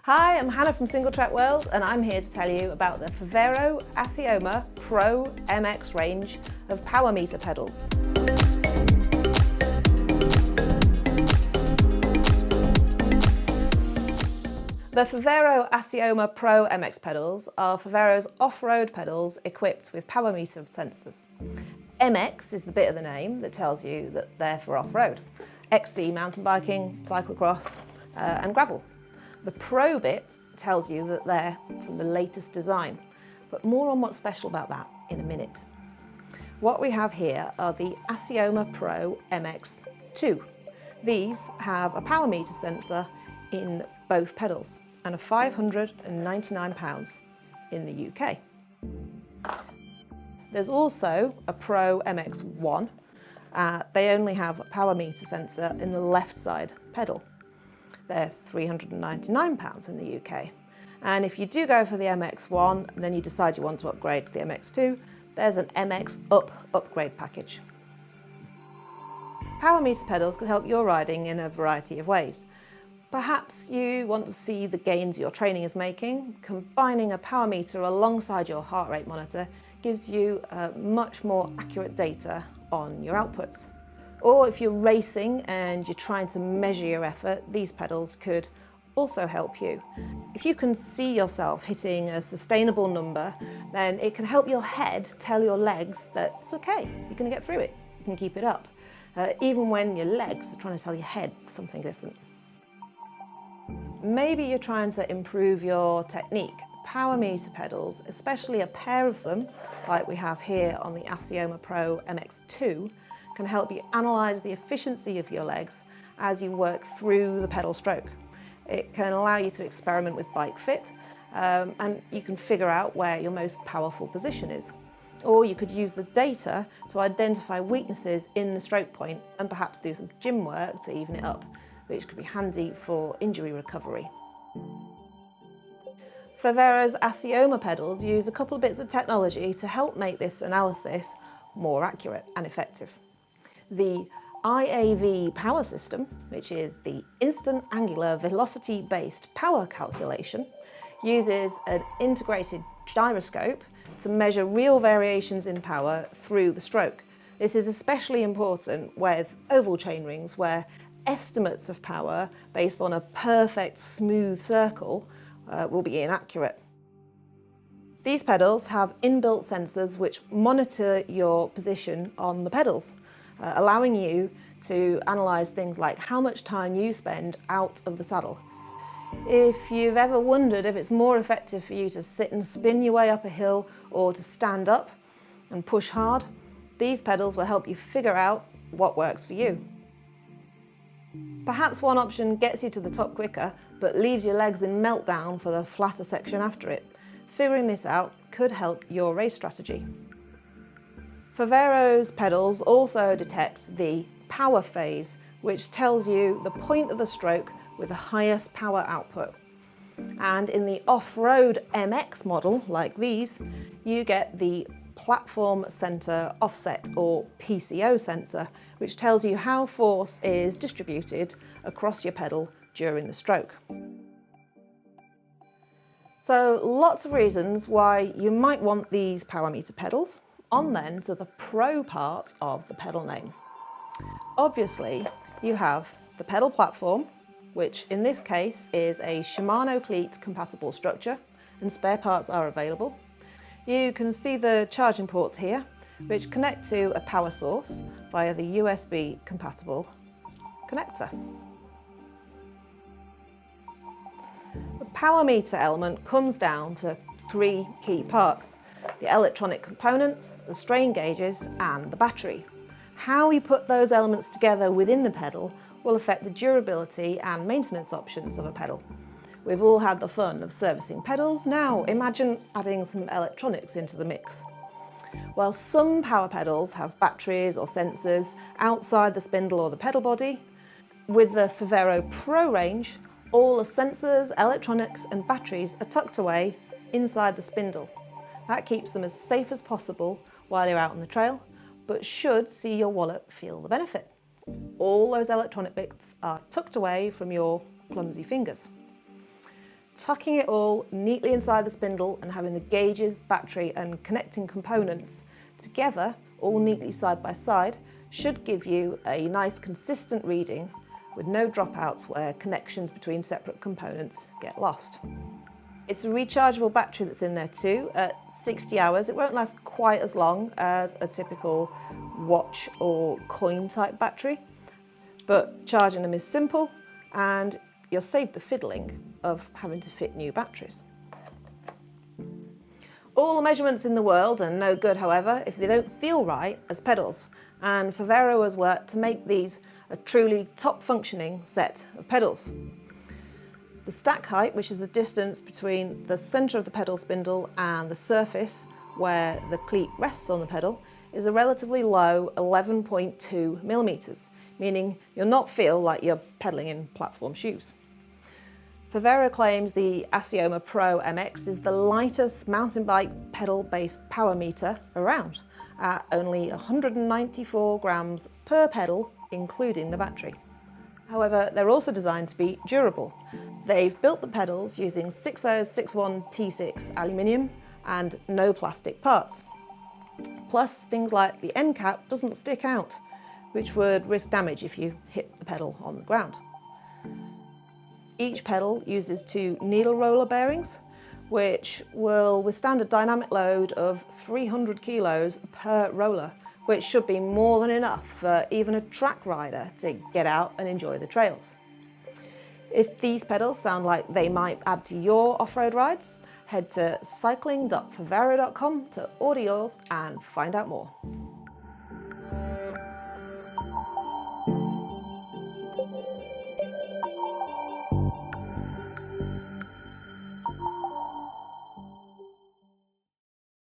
Hi, I'm Hannah from Singletrack World, and I'm here to tell you about the Favero Assioma PRO MX range of power meter pedals. The Favero Assioma PRO MX pedals are Favero's off-road pedals equipped with power meter sensors. MX is the bit of the name that tells you that they're for off-road. XC, mountain biking, cyclocross, and gravel. The Pro bit tells you that they're from the latest design, but more on what's special about that in a minute. What we have here are the Assioma PRO MX-2. These have a power meter sensor in both pedals and are £599 in the UK. There's also a Pro MX-1. They only have a power meter sensor in the left side pedal. They're £399 in the UK. And if you do go for the MX-1 and then you decide you want to upgrade to the MX-2, there's an MX upgrade package. Power meter pedals can help your riding in a variety of ways. Perhaps you want to see the gains your training is making. Combining a power meter alongside your heart rate monitor gives you much more accurate data on your outputs. Or if you're racing and you're trying to measure your effort, these pedals could also help you. If you can see yourself hitting a sustainable number, then it can help your head tell your legs that it's okay, you're going to get through it, you can keep it up, even when your legs are trying to tell your head something different. Maybe you're trying to improve your technique. Power meter pedals, especially a pair of them, like we have here on the Assioma PRO MX-2, can help you analyse the efficiency of your legs as you work through the pedal stroke. It can allow you to experiment with bike fit, and you can figure out where your most powerful position is. Or you could use the data to identify weaknesses in the stroke point and perhaps do some gym work to even it up, which could be handy for injury recovery. Favero's Assioma pedals use a couple of bits of technology to help make this analysis more accurate and effective. The IAV power system, which is the instant angular velocity-based power calculation, uses an integrated gyroscope to measure real variations in power through the stroke. This is especially important with oval chainrings, where estimates of power based on a perfect smooth circle will be inaccurate. These pedals have inbuilt sensors which monitor your position on the pedals, allowing you to analyse things like how much time you spend out of the saddle. If you've ever wondered if it's more effective for you to sit and spin your way up a hill or to stand up and push hard, these pedals will help you figure out what works for you. Perhaps one option gets you to the top quicker but leaves your legs in meltdown for the flatter section after it. Figuring this out could help your race strategy. Favero's pedals also detect the power phase, which tells you the point of the stroke with the highest power output. And in the off-road MX model, like these, you get the platform center offset, or PCO sensor, which tells you how force is distributed across your pedal during the stroke. So lots of reasons why you might want these power meter pedals. On then to the Pro part of the pedal name. Obviously, you have the pedal platform, which in this case is a Shimano cleat compatible structure, and spare parts are available. You can see the charging ports here, which connect to a power source via the USB compatible connector. The power meter element comes down to three key parts: the electronic components, the strain gauges, and the battery. How you put those elements together within the pedal will affect the durability and maintenance options of a pedal. We've all had the fun of servicing pedals. Now imagine adding some electronics into the mix. While some power pedals have batteries or sensors outside the spindle or the pedal body, with the Favero Pro range, all the sensors, electronics and batteries are tucked away inside the spindle. That keeps them as safe as possible while you're out on the trail, but should see your wallet feel the benefit. All those electronic bits are tucked away from your clumsy fingers. Tucking it all neatly inside the spindle and having the gauges, battery and connecting components together, all neatly side by side, should give you a nice consistent reading with no dropouts where connections between separate components get lost. It's a rechargeable battery that's in there too. At 60 hours, it won't last quite as long as a typical watch or coin type battery, but charging them is simple and you'll save the fiddling of having to fit new batteries. All the measurements in the world are no good, however, if they don't feel right as pedals, and Favero has worked to make these a truly top functioning set of pedals. The stack height, which is the distance between the centre of the pedal spindle and the surface where the cleat rests on the pedal, is a relatively low 11.2 millimetres, meaning you'll not feel like you're pedalling in platform shoes. Favero claims the Assioma PRO MX is the lightest mountain bike pedal-based power meter around, at only 194 grams per pedal, including the battery. However, they're also designed to be durable. They've built the pedals using 6061T6 aluminium and no plastic parts. Plus, things like the end cap doesn't stick out, which would risk damage if you hit the pedal on the ground. Each pedal uses 2 needle roller bearings, which will withstand a dynamic load of 300 kilos per roller, which should be more than enough for even a track rider to get out and enjoy the trails. If these pedals sound like they might add to your off-road rides, head to cycling.favero.com to order yours and find out more.